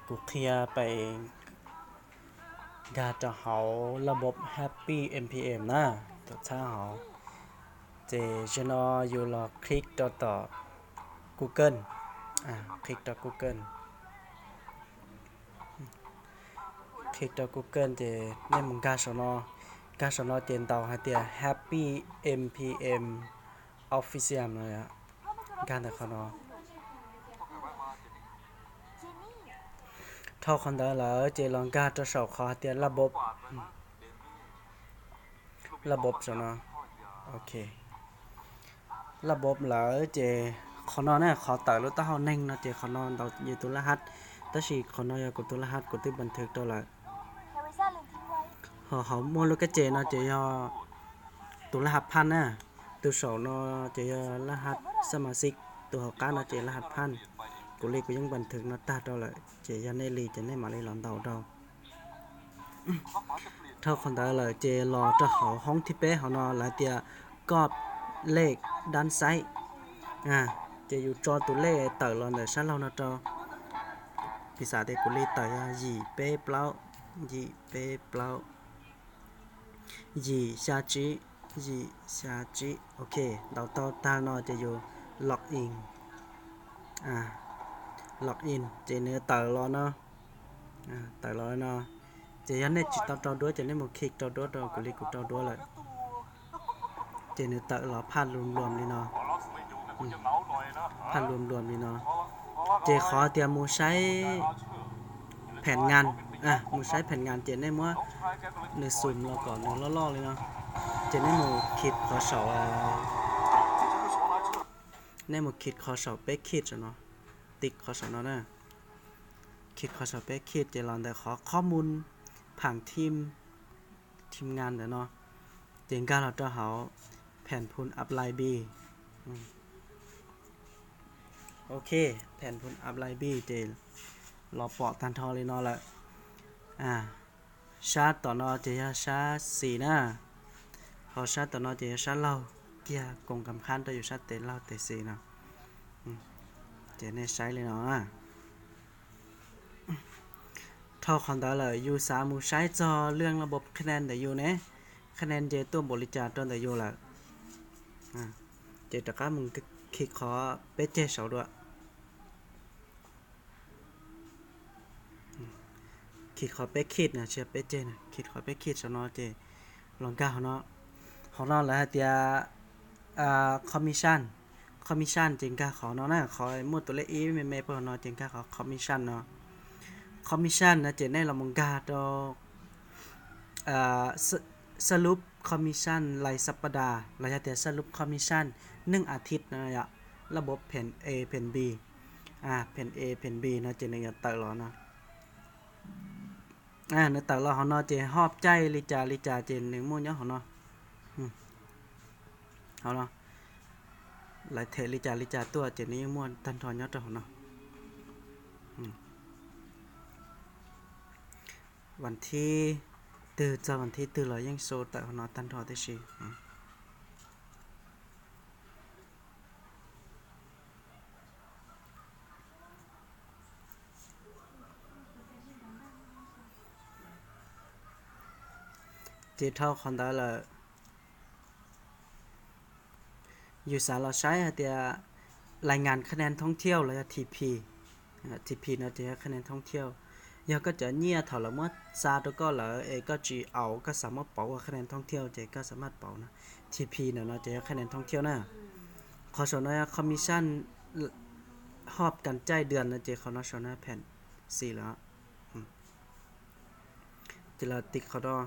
กูเคลียร์ไปกาจะเขาระบบ Happy MPM นะตัวช่างเขาเจชนออยู่รอคลิกต่อ Google คลิกต่อ Google คลิกต่อ Google เจในมึงกาสนอเจนเตาหาเตีย Happy MPM Official เลยอะการแต่เขาเนาะเท่าคนเดียวแล้วเจลองกาจะสอบขอเตียระบบสนอโอเคระบบแล้วเจขอนอนเนี่ยขอต่อรถต้าเฮาเน่งนะเจขอนอนเราอยู่ตัวรหัสแต่สิขอนอนอยู่กับตัวรหัสกดที่บันทึกตัวละเขาโมโลกเจนะเจยอตัวรหัสพันนะตัวสองนะเจยอรหัสสมาชิกตัวเขาก้านะเจรหัสพันกูเลยกูยังบันทึกนะตาตัวละเจยันได้ลีจะได้มาเลยหลอนเราเท่าคนเดียวเลยเจรอจะเขาห้องที่เป๊ะเขานอนแล้วเตียกอบเลขด้านซ้ายเจอยู่จอตัวเลขเต๋อเราเนี่ยชั้นเรานะจอพิษาเด็กกูเลยเต๋อยีเป๊ะเปล่ายีเป๊ะเปล่ายี下จีโอเคเราต่อตาเนาะจะอยู่ล็อกอินล็อกอินเจเนื้อเต๋อเราเนาะเต๋อเราเนาะเจยันเนี่ยจิตต่อด้วยจะได้หมดคลิกต่อด้วยเรากูเลยกูต่อด้วยเลยเจเนื้อเต๋อเราพันรวมๆเลยเนาะพันรวมๆเลยเนาะเจขอเตรียมมูใช้แผนงานมูใช้แผนงานเจได้มั้ยเนื้อซูมเราก่อนเนื้อล่อๆเลยเนาะเจได้มูคิดขอสอบในมูคิดขอสอบเป๊กคิดเนาะติ๊กขอสอบเนาะนะคิดขอสอบเป๊กคิดเจลองแต่ขอข้อมูลผังทีมงานเนาะเจงการเราจะเขาแผ่นพูนอัพไลน์บีโอเคแผ่นพูนอัพไลน์บีเจรอปอกตันทอเลยเนาะละชาร์ตต่อนอเจียชาร์ตสีนะพอชาร์ตต่อนอเจียชาร์ตเล่าเกียกงกำคันตัวอยู่ชาร์ตเตเล่าเตสีนะเจในใช้เลยเนาะท่อคอนดอลเลยอยู่สามูใช้จอเรื่องระบบคะแนนแต่อยู่เนี่ยคะแนนเจตัวบริจาคตอนแต่อยู่ละเจตะก้ามึงคลิกขอเป๊ะเจเสาด้วยคิดขอเป๊กคิดนะเชียเป๊กเจนะคิดขอเป๊กคิดสนอเจลองก้าของเราแล้วเตียคอมมิชชั่นจริงก้าขอเนาะนะขอมุดตัวเลขอีเมย์เปิดเนาะจริงก้าขอคอมมิชชั่นเนาะคอมมิชชั่นนะเจในเรามองกาตัวสรุปคอมมิชชั่นรายสัปดาห์เราจะเตียสรุปคอมมิชชั่น1อาทิตย์นะยะระบบแผ่น A แผ่น B แผ่น A แผ่น B นะเจในอย่าเตอเนาะในแต่เราเขาเนาะเจฮอบใจลิจาเจนหนึ่งมุ่งเนาะเขาเนาะเขาเนาะหลายเทลิจาตัวเจนี้ม่วนตันทอนยอดเขาเนาะวันที่ตื่นจากวันที่ตื่นเรายังโซแต่เขาเนาะตันทอได้ชีเจเท่าคนได้ละอยู่สารเราใช้เตียรายงานคะแนนท่องเที่ยวแล้วทีพีเนาะเจคะแนนท่องเที่ยวยาก็จะเนี่ยถอดละมั่วซาตัวก็เหรอก็จีเอาก็สามารถเป่าคะแนนท่องเที่ยวเจก็สามารถเป่านะทีพีเนาะเจคะแนนท่องเที่ยวนะขอสนคอมมิชชั่นหอบกันใจเดือนนะเจเขาเนาะชนะแผ่น4แล้วเจลาติกเขาดอ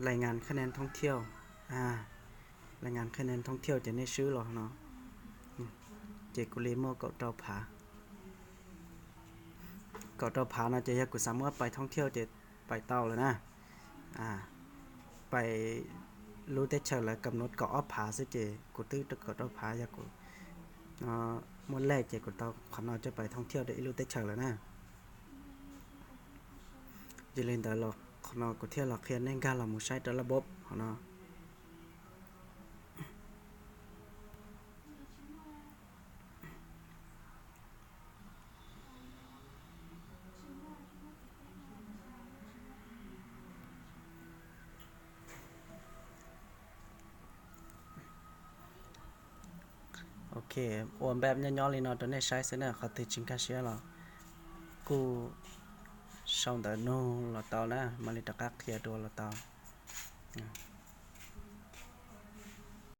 รายงานคะแนนท่องเที่ยวรายงานคะแนนท่องเที่ยวจะได้ชื่อหรอเนาะเจกุเลโมก็เตาผาก็เตาผานะเจยกุสามารถไปท่องเที่ยวเจไปเต้าเลยนะไปรู้ได้เชิญแล้วกำหนดเกาะผาซิเจกูตื้อตะเกาะเต้าผายากูมื้อแรกเจกูเต้าขอนจะไปท่องเที่ยวได้รู้ได้เชิญแล้วนะจะเล่นแต่หรอกขอนกูเที่ยวหลักเขียนในการเราหมู่ใช้แต่ระบบขอน โอเคอวมแบบย่อๆเลยเนาะตอนนี้ใช้เสนอเขาติดจิงกาเชียหรอกูxong tới nô là tao nè mà đi tao cắt kia đồ là tao